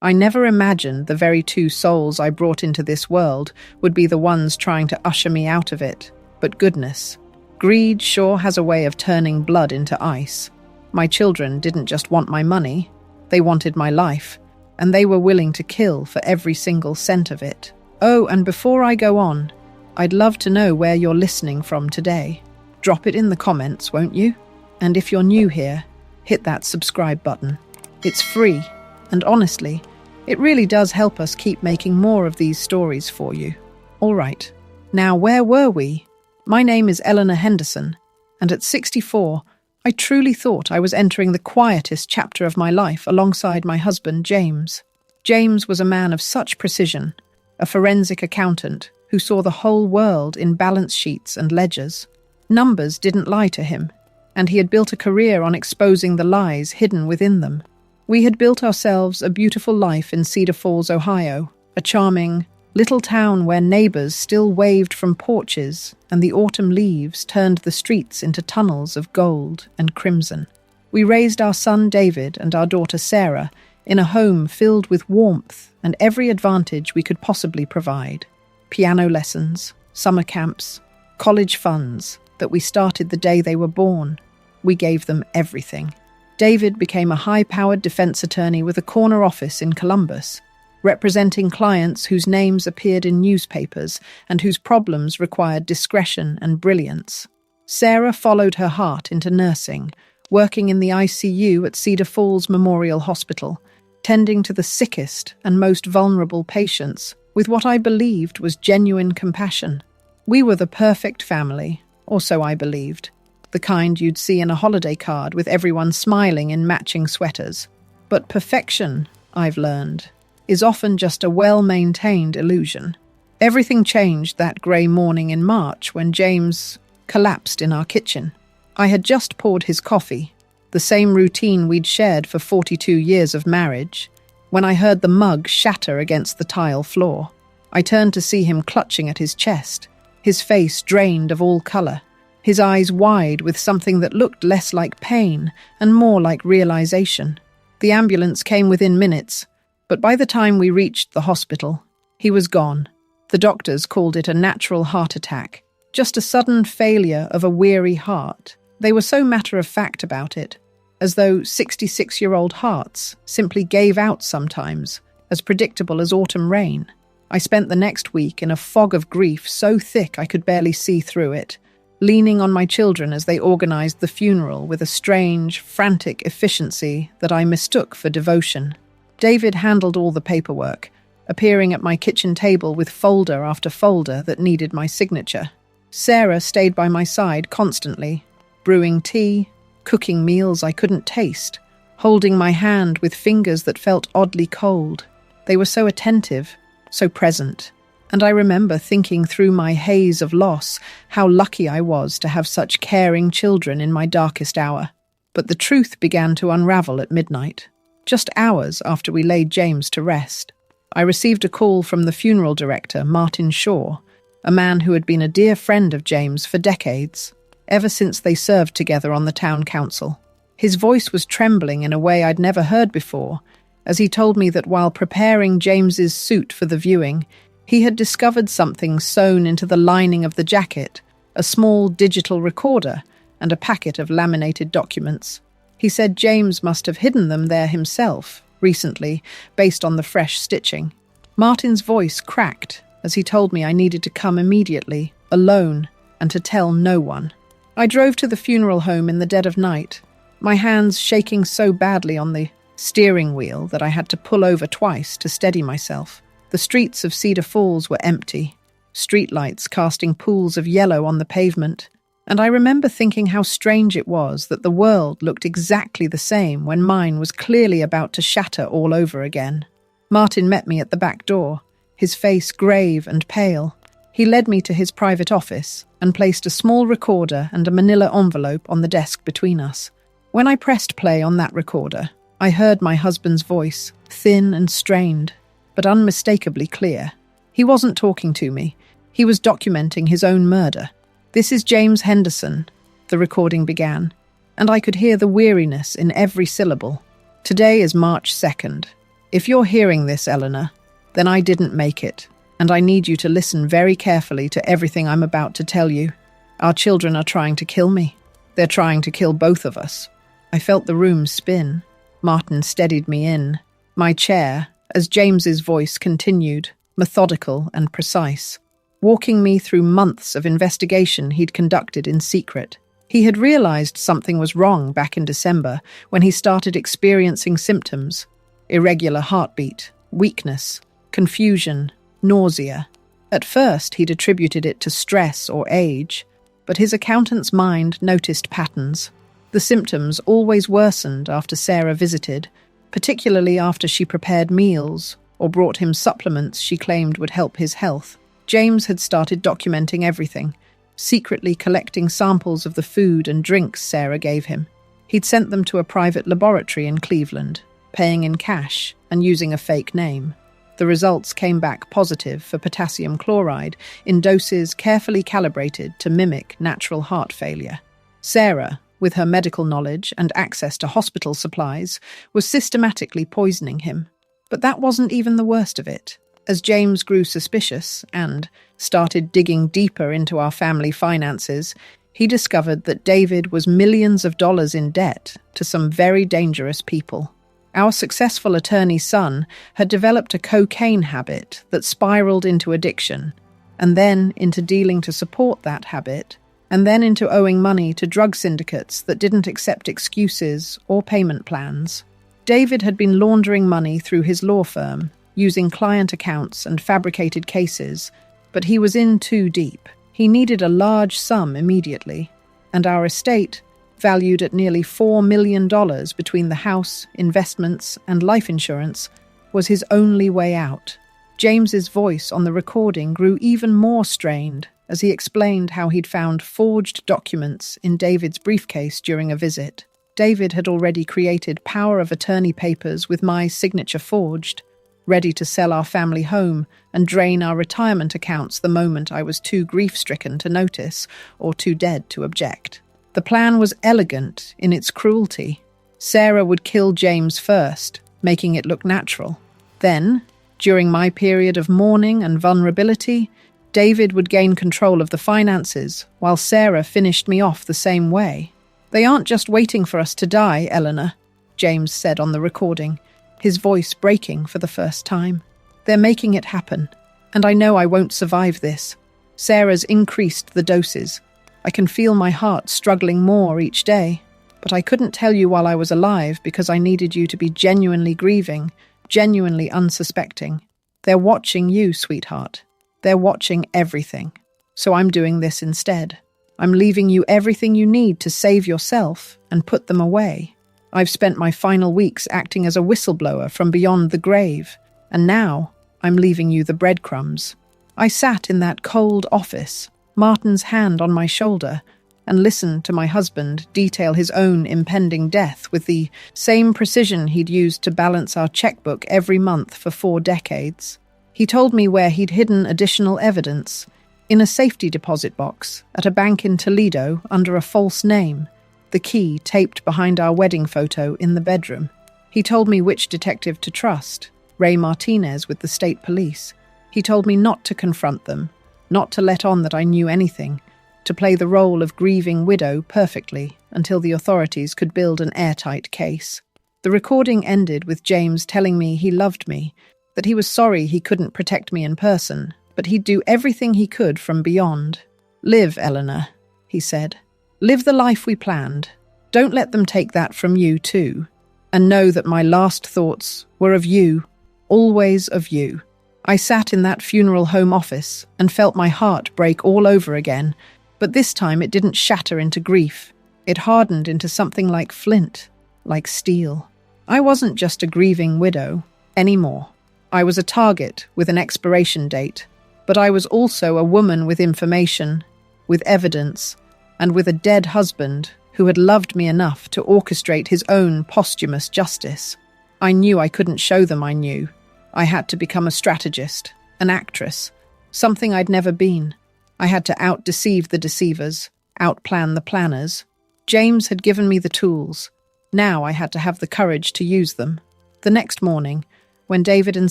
I never imagined the very two souls I brought into this world would be the ones trying to usher me out of it. But goodness, greed sure has a way of turning blood into ice. My children didn't just want my money, they wanted my life, and they were willing to kill for every single cent of it. Oh, and before I go on, I'd love to know where you're listening from today. Drop it in the comments, won't you? And if you're new here, hit that subscribe button. It's free, and honestly, it really does help us keep making more of these stories for you. All right, now where were we? My name is Eleanor Henderson, and at 64, I truly thought I was entering the quietest chapter of my life alongside my husband, James. James was a man of such precision, a forensic accountant who saw the whole world in balance sheets and ledgers. Numbers didn't lie to him, and he had built a career on exposing the lies hidden within them. We had built ourselves a beautiful life in Cedar Falls, Ohio, a charming little town where neighbors still waved from porches and the autumn leaves turned the streets into tunnels of gold and crimson. We raised our son David and our daughter Sarah in a home filled with warmth and every advantage we could possibly provide. Piano lessons, summer camps, college funds that we started the day they were born. We gave them everything. David became a high-powered defense attorney with a corner office in Columbus, representing clients whose names appeared in newspapers and whose problems required discretion and brilliance. Sarah followed her heart into nursing, working in the ICU at Cedar Falls Memorial Hospital, tending to the sickest and most vulnerable patients with what I believed was genuine compassion. We were the perfect family, or so I believed, the kind you'd see in a holiday card with everyone smiling in matching sweaters. But perfection, I've learned, is often just a well-maintained illusion. Everything changed that grey morning in March when James collapsed in our kitchen. I had just poured his coffee, the same routine we'd shared for 42 years of marriage, when I heard the mug shatter against the tile floor. I turned to see him clutching at his chest, his face drained of all colour, his eyes wide with something that looked less like pain and more like realization. The ambulance came within minutes, but by the time we reached the hospital, he was gone. The doctors called it a natural heart attack, just a sudden failure of a weary heart. They were so matter-of-fact about it, as though 66-year-old hearts simply gave out sometimes, as predictable as autumn rain. I spent the next week in a fog of grief so thick I could barely see through it, leaning on my children as they organized the funeral with a strange, frantic efficiency that I mistook for devotion. David handled all the paperwork, appearing at my kitchen table with folder after folder that needed my signature. Sarah stayed by my side constantly, brewing tea, cooking meals I couldn't taste, holding my hand with fingers that felt oddly cold. They were so attentive, so present, and I remember thinking through my haze of loss how lucky I was to have such caring children in my darkest hour. But the truth began to unravel at midnight. Just hours after we laid James to rest, I received a call from the funeral director, Martin Shaw, a man who had been a dear friend of James for decades, ever since they served together on the town council. His voice was trembling in a way I'd never heard before, as he told me that while preparing James's suit for the viewing, he had discovered something sewn into the lining of the jacket, a small digital recorder and a packet of laminated documents. He said James must have hidden them there himself, recently, based on the fresh stitching. Martin's voice cracked as he told me I needed to come immediately, alone, and to tell no one. I drove to the funeral home in the dead of night, my hands shaking so badly on the steering wheel that I had to pull over twice to steady myself. The streets of Cedar Falls were empty, streetlights casting pools of yellow on the pavement, and I remember thinking how strange it was that the world looked exactly the same when mine was clearly about to shatter all over again. Martin met me at the back door, his face grave and pale. He led me to his private office and placed a small recorder and a manila envelope on the desk between us. When I pressed play on that recorder, I heard my husband's voice, thin and strained, but unmistakably clear. He wasn't talking to me. He was documenting his own murder. "This is James Henderson," the recording began, and I could hear the weariness in every syllable. "Today is March 2nd. If you're hearing this, Eleanor, then I didn't make it, and I need you to listen very carefully to everything I'm about to tell you. Our children are trying to kill me. They're trying to kill both of us." I felt the room spin. Martin steadied me in my chair as James's voice continued, methodical and precise, walking me through months of investigation he'd conducted in secret. He had realized something was wrong back in December when he started experiencing symptoms: irregular heartbeat, weakness, confusion, nausea. At first, he'd attributed it to stress or age, but his accountant's mind noticed patterns. The symptoms always worsened after Sarah visited, particularly after she prepared meals or brought him supplements she claimed would help his health. James had started documenting everything, secretly collecting samples of the food and drinks Sarah gave him. He'd sent them to a private laboratory in Cleveland, paying in cash and using a fake name. The results came back positive for potassium chloride in doses carefully calibrated to mimic natural heart failure. Sarah, with her medical knowledge and access to hospital supplies, was systematically poisoning him. But that wasn't even the worst of it. As James grew suspicious and started digging deeper into our family finances, he discovered that David was millions of dollars in debt to some very dangerous people. Our successful attorney's son had developed a cocaine habit that spiraled into addiction, and then into dealing to support that habit, and then into owing money to drug syndicates that didn't accept excuses or payment plans. David had been laundering money through his law firm, using client accounts and fabricated cases, but he was in too deep. He needed a large sum immediately, and our estate, valued at nearly $4 million between the house, investments, and life insurance, was his only way out. James's voice on the recording grew even more strained as he explained how he'd found forged documents in David's briefcase during a visit. David had already created power of attorney papers with my signature forged, ready to sell our family home and drain our retirement accounts the moment I was too grief-stricken to notice or too dead to object. The plan was elegant in its cruelty. Sarah would kill James first, making it look natural. Then, during my period of mourning and vulnerability, David would gain control of the finances, while Sarah finished me off the same way. "They aren't just waiting for us to die, Eleanor," James said on the recording, his voice breaking for the first time. "They're making it happen, and I know I won't survive this. Sarah's increased the doses. I can feel my heart struggling more each day, but I couldn't tell you while I was alive because I needed you to be genuinely grieving, genuinely unsuspecting. They're watching you, sweetheart. They're watching everything. So I'm doing this instead. I'm leaving you everything you need to save yourself and put them away. I've spent my final weeks acting as a whistleblower from beyond the grave, and now I'm leaving you the breadcrumbs." I sat in that cold office, Martin's hand on my shoulder, and listened to my husband detail his own impending death with the same precision he'd used to balance our checkbook every month for 4 decades. He told me where he'd hidden additional evidence, in a safety deposit box at a bank in Toledo under a false name, the key taped behind our wedding photo in the bedroom. He told me which detective to trust, Ray Martinez with the state police. He told me not to confront them, not to let on that I knew anything, to play the role of grieving widow perfectly until the authorities could build an airtight case. The recording ended with James telling me he loved me, that he was sorry he couldn't protect me in person, but he'd do everything he could from beyond. "Live, Eleanor," he said. "Live the life we planned. Don't let them take that from you, too. And know that my last thoughts were of you, always of you." I sat in that funeral home office and felt my heart break all over again, but this time it didn't shatter into grief. It hardened into something like flint, like steel. I wasn't just a grieving widow anymore. I was a target with an expiration date, but I was also a woman with information, with evidence, and with a dead husband who had loved me enough to orchestrate his own posthumous justice. I knew I couldn't show them I knew. I had to become a strategist, an actress, something I'd never been. I had to out-deceive the deceivers, out-plan the planners. James had given me the tools. Now I had to have the courage to use them. The next morning, when David and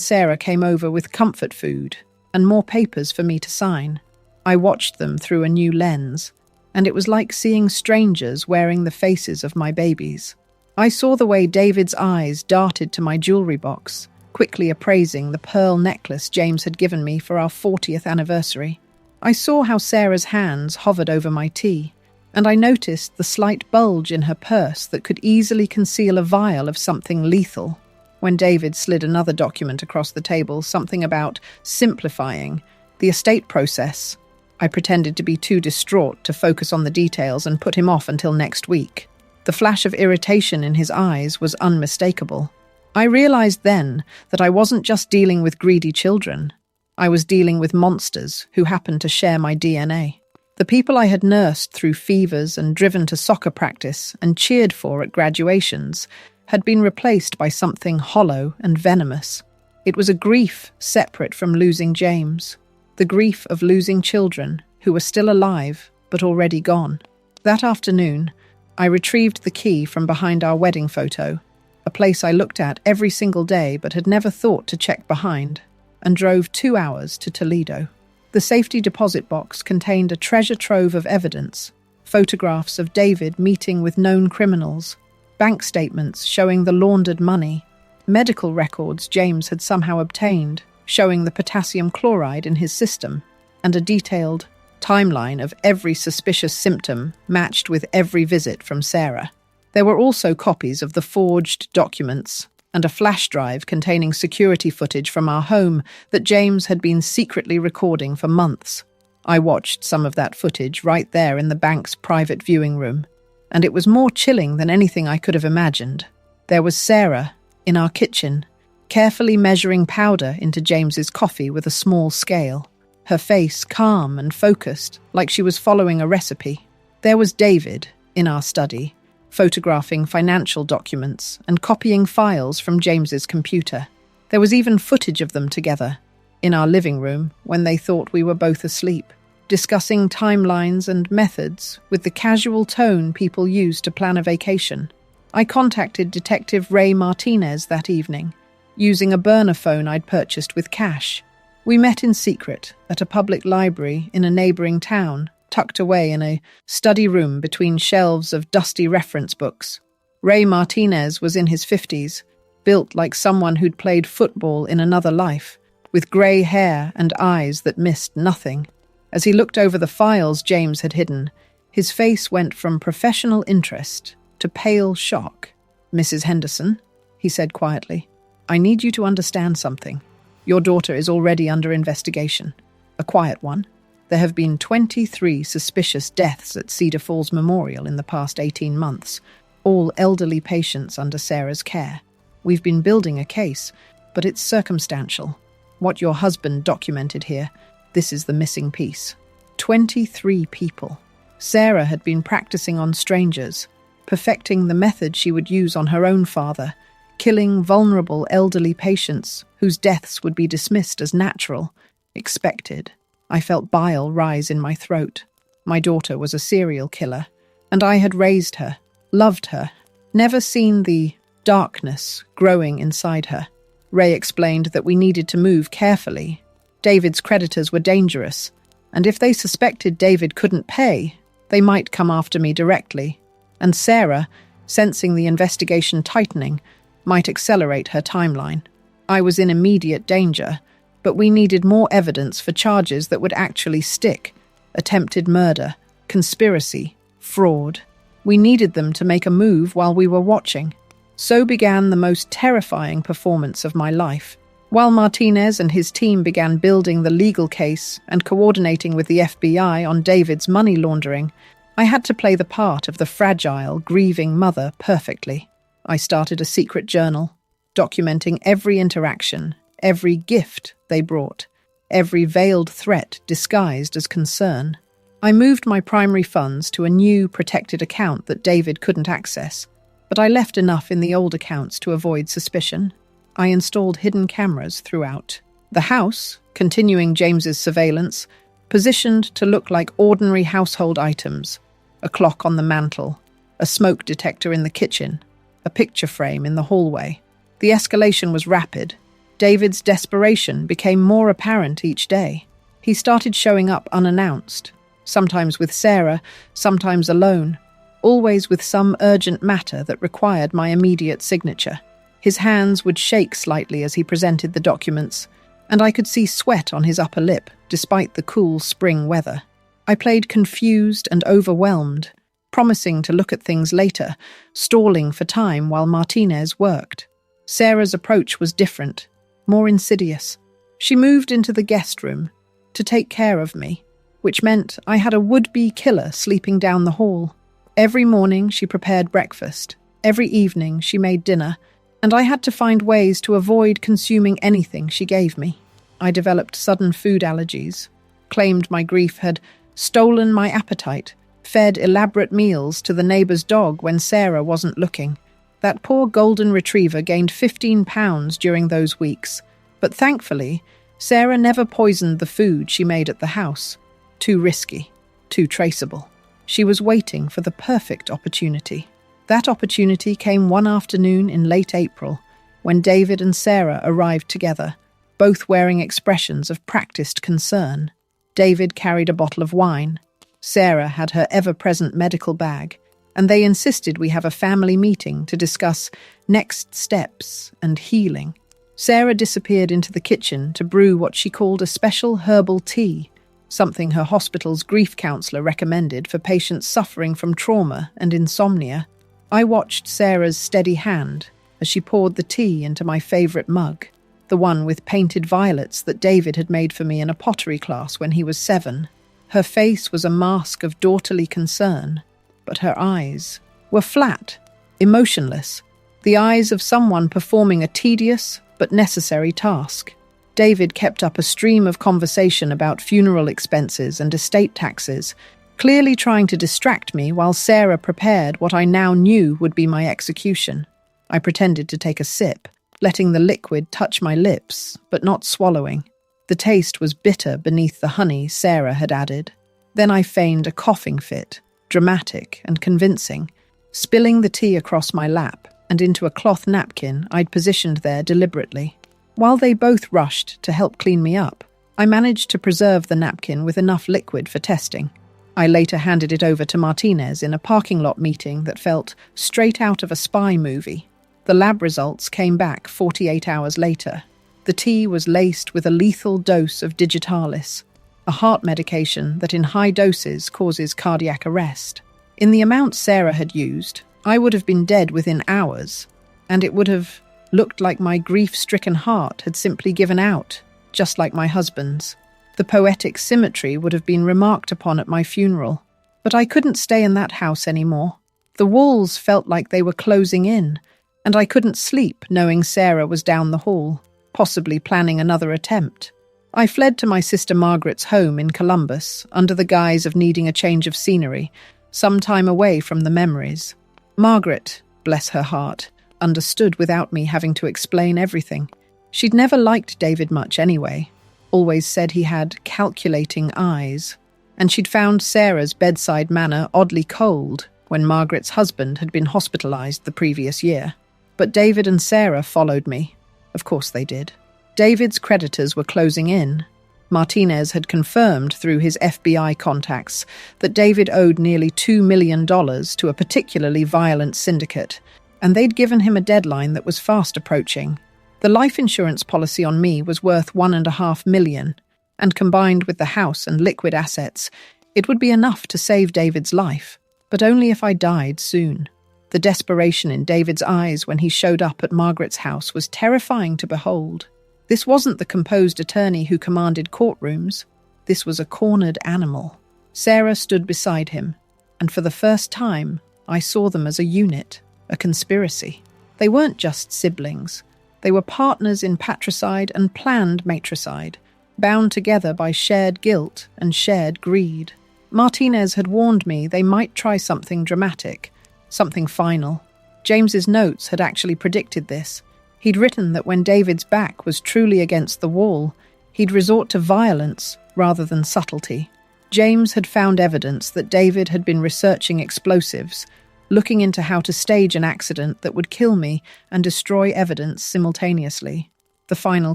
Sarah came over with comfort food and more papers for me to sign. I watched them through a new lens, and it was like seeing strangers wearing the faces of my babies. I saw the way David's eyes darted to my jewelry box, quickly appraising the pearl necklace James had given me for our 40th anniversary. I saw how Sarah's hands hovered over my tea, and I noticed the slight bulge in her purse that could easily conceal a vial of something lethal. When David slid another document across the table, something about simplifying the estate process, I pretended to be too distraught to focus on the details and put him off until next week. The flash of irritation in his eyes was unmistakable. I realized then that I wasn't just dealing with greedy children. I was dealing with monsters who happened to share my DNA. The people I had nursed through fevers and driven to soccer practice and cheered for at graduations had been replaced by something hollow and venomous. It was a grief separate from losing James, the grief of losing children who were still alive but already gone. That afternoon, I retrieved the key from behind our wedding photo, a place I looked at every single day but had never thought to check behind, and drove 2 hours to Toledo. The safety deposit box contained a treasure trove of evidence, photographs of David meeting with known criminals, bank statements showing the laundered money, medical records James had somehow obtained showing the potassium chloride in his system, and a detailed timeline of every suspicious symptom matched with every visit from Sarah. There were also copies of the forged documents and a flash drive containing security footage from our home that James had been secretly recording for months. I watched some of that footage right there in the bank's private viewing room, and it was more chilling than anything I could have imagined. There was Sarah in our kitchen, carefully measuring powder into James's coffee with a small scale, her face calm and focused, like she was following a recipe. There was David in our study, photographing financial documents and copying files from James's computer. There was even footage of them together, in our living room when they thought we were both asleep, discussing timelines and methods with the casual tone people use to plan a vacation. I contacted Detective Ray Martinez that evening, using a burner phone I'd purchased with cash. We met in secret at a public library in a neighboring town, tucked away in a study room between shelves of dusty reference books. Ray Martinez was in his 50s, built like someone who'd played football in another life, with grey hair and eyes that missed nothing. As he looked over the files James had hidden, his face went from professional interest to pale shock. "Mrs. Henderson," he said quietly, "I need you to understand something. Your daughter is already under investigation. A quiet one. There have been 23 suspicious deaths at Cedar Falls Memorial in the past 18 months, all elderly patients under Sarah's care. We've been building a case, but it's circumstantial. What your husband documented here, this is the missing piece. 23 people. Sarah had been practicing on strangers, perfecting the method she would use on her own father, killing vulnerable elderly patients whose deaths would be dismissed as natural, expected. I felt bile rise in my throat. My daughter was a serial killer, and I had raised her, loved her, never seen the darkness growing inside her. Ray explained that we needed to move carefully. David's creditors were dangerous, and if they suspected David couldn't pay, they might come after me directly. And Sarah, sensing the investigation tightening, might accelerate her timeline. I was in immediate danger, but we needed more evidence for charges that would actually stick. Attempted murder, conspiracy, fraud. We needed them to make a move while we were watching. So began the most terrifying performance of my life. While Martinez and his team began building the legal case and coordinating with the FBI on David's money laundering, I had to play the part of the fragile, grieving mother perfectly. I started a secret journal, documenting every interaction, every gift they brought, every veiled threat disguised as concern. I moved my primary funds to a new protected account that David couldn't access, but I left enough in the old accounts to avoid suspicion. I installed hidden cameras throughout. The house, continuing James's surveillance, positioned to look like ordinary household items: a clock on the mantel, a smoke detector in the kitchen, a picture frame in the hallway. The escalation was rapid. David's desperation became more apparent each day. He started showing up unannounced, sometimes with Sarah, sometimes alone, always with some urgent matter that required my immediate signature. His hands would shake slightly as he presented the documents, and I could see sweat on his upper lip, despite the cool spring weather. I played confused and overwhelmed, promising to look at things later, stalling for time while Martinez worked. Sarah's approach was different, more insidious. She moved into the guest room to take care of me, which meant I had a would-be killer sleeping down the hall. Every morning she prepared breakfast. Every evening she made dinner, and I had to find ways to avoid consuming anything she gave me. I developed sudden food allergies, claimed my grief had stolen my appetite, fed elaborate meals to the neighbour's dog when Sarah wasn't looking. That poor golden retriever gained 15 pounds during those weeks, but thankfully, Sarah never poisoned the food she made at the house. Too risky, too traceable. She was waiting for the perfect opportunity. That opportunity came one afternoon in late April, when David and Sarah arrived together, both wearing expressions of practiced concern. David carried a bottle of wine. Sarah had her ever-present medical bag, and they insisted we have a family meeting to discuss next steps and healing. Sarah disappeared into the kitchen to brew what she called a special herbal tea, something her hospital's grief counsellor recommended for patients suffering from trauma and insomnia. I watched Sarah's steady hand as she poured the tea into my favourite mug, the one with painted violets that David had made for me in a pottery class when he was 7. Her face was a mask of daughterly concern, but her eyes were flat, emotionless, the eyes of someone performing a tedious but necessary task. David kept up a stream of conversation about funeral expenses and estate taxes, clearly trying to distract me while Sarah prepared what I now knew would be my execution. I pretended to take a sip, letting the liquid touch my lips, but not swallowing. The taste was bitter beneath the honey Sarah had added. Then I feigned a coughing fit, dramatic and convincing, spilling the tea across my lap and into a cloth napkin I'd positioned there deliberately. While they both rushed to help clean me up, I managed to preserve the napkin with enough liquid for testing. I later handed it over to Martinez in a parking lot meeting that felt straight out of a spy movie. The lab results came back 48 hours later. The tea was laced with a lethal dose of digitalis, a heart medication that in high doses causes cardiac arrest. In the amount Sarah had used, I would have been dead within hours, and it would have looked like my grief-stricken heart had simply given out, just like my husband's. The poetic symmetry would have been remarked upon at my funeral, but I couldn't stay in that house anymore. The walls felt like they were closing in, and I couldn't sleep knowing Sarah was down the hall, possibly planning another attempt. I fled to my sister Margaret's home in Columbus under the guise of needing a change of scenery, some time away from the memories. Margaret, bless her heart, understood without me having to explain everything. She'd never liked David much anyway, always said he had calculating eyes, and she'd found Sarah's bedside manner oddly cold when Margaret's husband had been hospitalized the previous year. But David and Sarah followed me. Of course they did. David's creditors were closing in. Martinez had confirmed through his FBI contacts that David owed nearly $2 million to a particularly violent syndicate, and they'd given him a deadline that was fast approaching. The life insurance policy on me was worth $1.5 million, and combined with the house and liquid assets, it would be enough to save David's life, but only if I died soon. The desperation in David's eyes when he showed up at Margaret's house was terrifying to behold. This wasn't the composed attorney who commanded courtrooms. This was a cornered animal. Sarah stood beside him, and for the first time, I saw them as a unit, a conspiracy. They weren't just siblings. They were partners in patricide and planned matricide, bound together by shared guilt and shared greed. Martinez had warned me they might try something dramatic, something final. James's notes had actually predicted this. He'd written that when David's back was truly against the wall, he'd resort to violence rather than subtlety. James had found evidence that David had been researching explosives, looking into how to stage an accident that would kill me and destroy evidence simultaneously. The final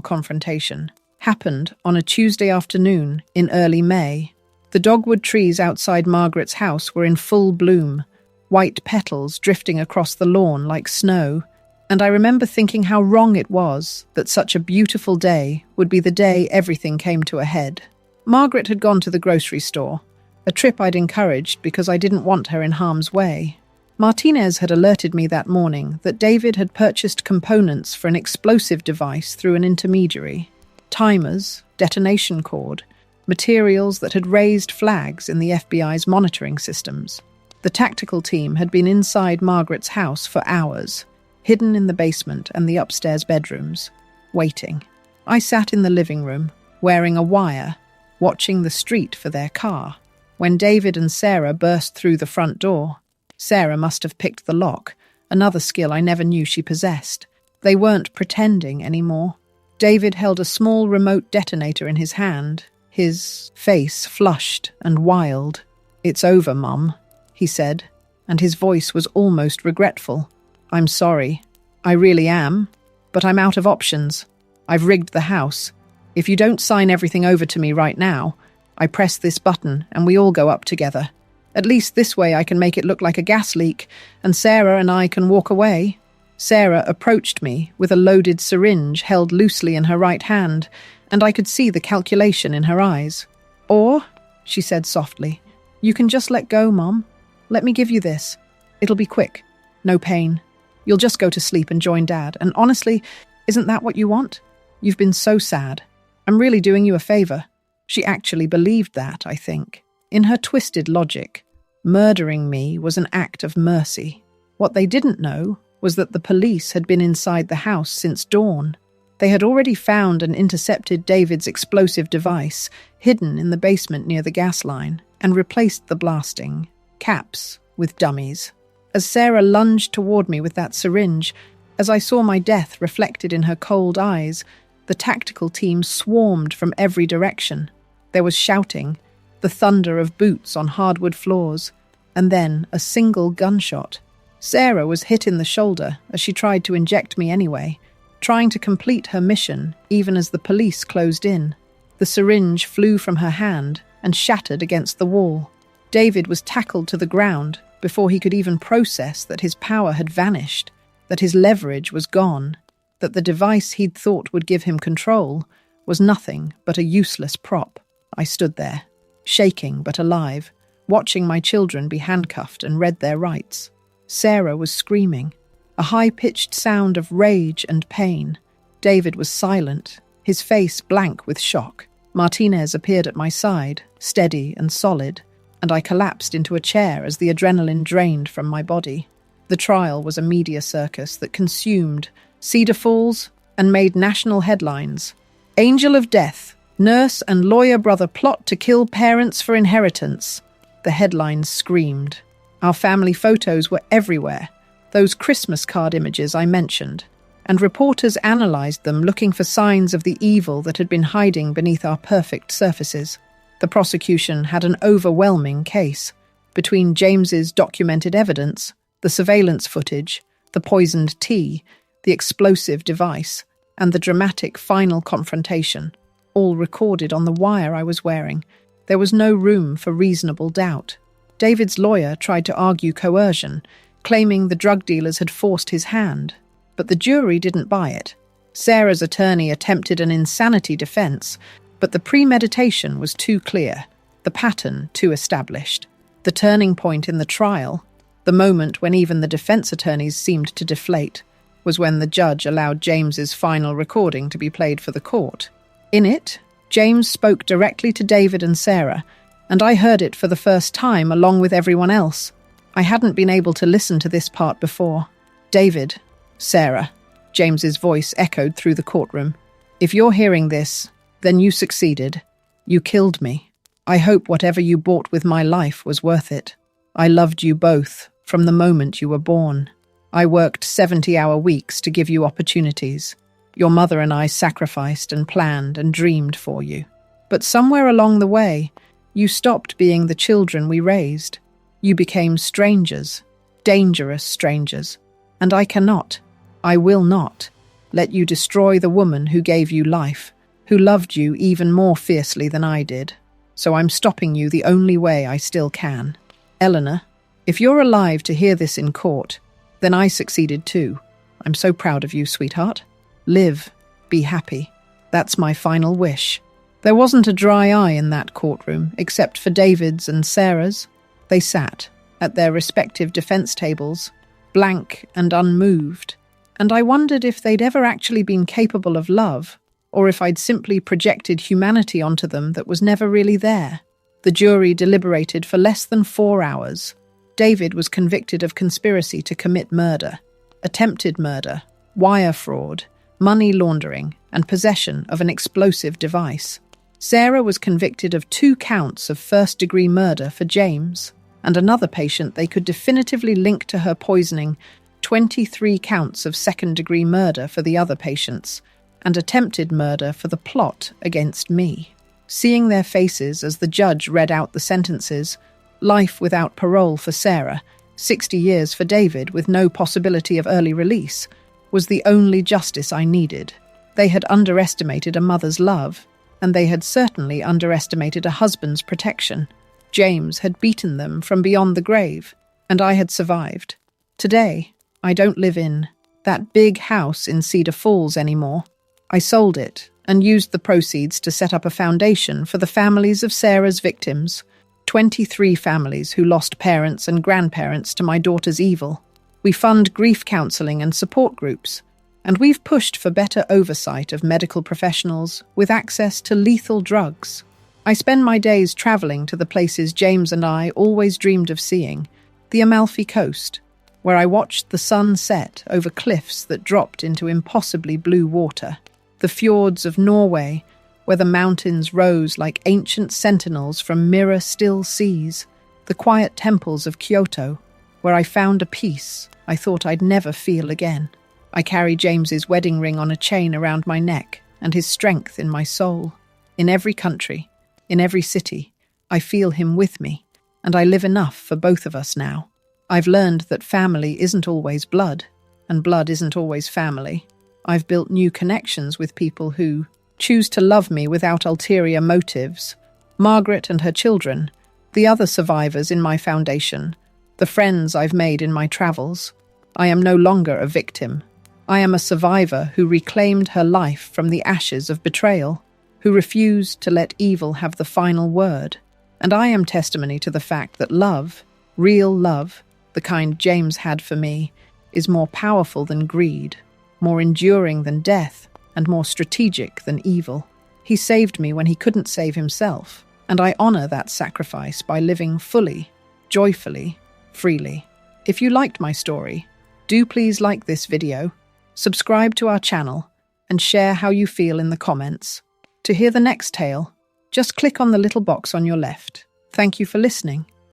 confrontation happened on a Tuesday afternoon in early May. The dogwood trees outside Margaret's house were in full bloom, white petals drifting across the lawn like snow, and I remember thinking how wrong it was that such a beautiful day would be the day everything came to a head. Margaret had gone to the grocery store, a trip I'd encouraged because I didn't want her in harm's way. Martinez had alerted me that morning that David had purchased components for an explosive device through an intermediary. Timers, detonation cord, materials that had raised flags in the FBI's monitoring systems. The tactical team had been inside Margaret's house for hours, hidden in the basement and the upstairs bedrooms, waiting. I sat in the living room, wearing a wire, watching the street for their car. When David and Sarah burst through the front door, Sarah must have picked the lock, another skill I never knew she possessed. They weren't pretending anymore. David held a small remote detonator in his hand, his face flushed and wild. "It's over, Mum," he said, and his voice was almost regretful. "I'm sorry. I really am. But I'm out of options. I've rigged the house. If you don't sign everything over to me right now, I press this button and we all go up together. At least this way I can make it look like a gas leak, and Sarah and I can walk away." Sarah approached me with a loaded syringe held loosely in her right hand, and I could see the calculation in her eyes. "Or," she said softly, "you can just let go, Mom. Let me give you this. It'll be quick. No pain. You'll just go to sleep and join Dad. And honestly, isn't that what you want? You've been so sad. I'm really doing you a favor." She actually believed that, I think. In her twisted logic, murdering me was an act of mercy. What they didn't know was that the police had been inside the house since dawn. They had already found and intercepted David's explosive device, hidden in the basement near the gas line, and replaced the blasting caps with dummies. As Sarah lunged toward me with that syringe, as I saw my death reflected in her cold eyes, the tactical team swarmed from every direction. There was shouting, the thunder of boots on hardwood floors, and then a single gunshot. Sarah was hit in the shoulder as she tried to inject me anyway, trying to complete her mission even as the police closed in. The syringe flew from her hand and shattered against the wall. David was tackled to the ground before he could even process that his power had vanished, that his leverage was gone, that the device he'd thought would give him control was nothing but a useless prop. I stood there, shaking but alive, watching my children be handcuffed and read their rights. Sarah was screaming, a high-pitched sound of rage and pain. David was silent, his face blank with shock. Martinez appeared at my side, steady and solid, and I collapsed into a chair as the adrenaline drained from my body. The trial was a media circus that consumed Cedar Falls and made national headlines. "Angel of Death, nurse and lawyer brother plot to kill parents for inheritance." The headlines screamed. Our family photos were everywhere, those Christmas card images I mentioned, and reporters analysed them looking for signs of the evil that had been hiding beneath our perfect surfaces. The prosecution had an overwhelming case. Between James's documented evidence, the surveillance footage, the poisoned tea, the explosive device, and the dramatic final confrontation, all recorded on the wire I was wearing, there was no room for reasonable doubt. David's lawyer tried to argue coercion, claiming the drug dealers had forced his hand, but the jury didn't buy it. Sarah's attorney attempted an insanity defense, but the premeditation was too clear, the pattern too established. The turning point in the trial, the moment when even the defense attorneys seemed to deflate, was when the judge allowed James's final recording to be played for the court. In it, James spoke directly to David and Sarah, and I heard it for the first time along with everyone else. I hadn't been able to listen to this part before. "David, Sarah," James's voice echoed through the courtroom. "If you're hearing this, then you succeeded. You killed me. I hope whatever you bought with my life was worth it. I loved you both from the moment you were born. I worked 70-hour weeks to give you opportunities. Your mother and I sacrificed and planned and dreamed for you. But somewhere along the way, you stopped being the children we raised. You became strangers, dangerous strangers. And I will not, let you destroy the woman who gave you life, who loved you even more fiercely than I did. So I'm stopping you the only way I still can. Eleanor, if you're alive to hear this in court, then I succeeded too. I'm so proud of you, sweetheart. Live, be happy. That's my final wish. There wasn't a dry eye in that courtroom, except for David's and Sarah's. They sat, at their respective defense tables, blank and unmoved, and I wondered if they'd ever actually been capable of love, or if I'd simply projected humanity onto them that was never really there. The jury deliberated for less than 4 hours. David was convicted of conspiracy to commit murder, attempted murder, wire fraud, money laundering, and possession of an explosive device. Sarah was convicted of 2 counts of first-degree murder for James, and another patient they could definitively link to her poisoning, 23 counts of second-degree murder for the other patients, and attempted murder for the plot against me. Seeing their faces as the judge read out the sentences, life without parole for Sarah, 60 years for David with no possibility of early release, was the only justice I needed. They had underestimated a mother's love, and they had certainly underestimated a husband's protection. James had beaten them from beyond the grave, and I had survived. Today, I don't live in that big house in Cedar Falls anymore. I sold it and used the proceeds to set up a foundation for the families of Sarah's victims, 23 families who lost parents and grandparents to my daughter's evil. We fund grief counselling and support groups, and we've pushed for better oversight of medical professionals with access to lethal drugs. I spend my days travelling to the places James and I always dreamed of seeing, the Amalfi Coast, where I watched the sun set over cliffs that dropped into impossibly blue water, the fjords of Norway, where the mountains rose like ancient sentinels from mirror-still seas, the quiet temples of Kyoto, where I found a peace I thought I'd never feel again. I carry James's wedding ring on a chain around my neck and his strength in my soul. In every country, in every city, I feel him with me, and I live enough for both of us now. I've learned that family isn't always blood, and blood isn't always family. I've built new connections with people who choose to love me without ulterior motives. Margaret and her children, the other survivors in my foundation, the friends I've made in my travels. I am no longer a victim. I am a survivor who reclaimed her life from the ashes of betrayal, who refused to let evil have the final word. And I am testimony to the fact that love, real love, the kind James had for me, is more powerful than greed, more enduring than death, and more strategic than evil. He saved me when he couldn't save himself, and I honor that sacrifice by living fully, joyfully, freely. If you liked my story, do please like this video, subscribe to our channel, and share how you feel in the comments. To hear the next tale, just click on the little box on your left. Thank you for listening.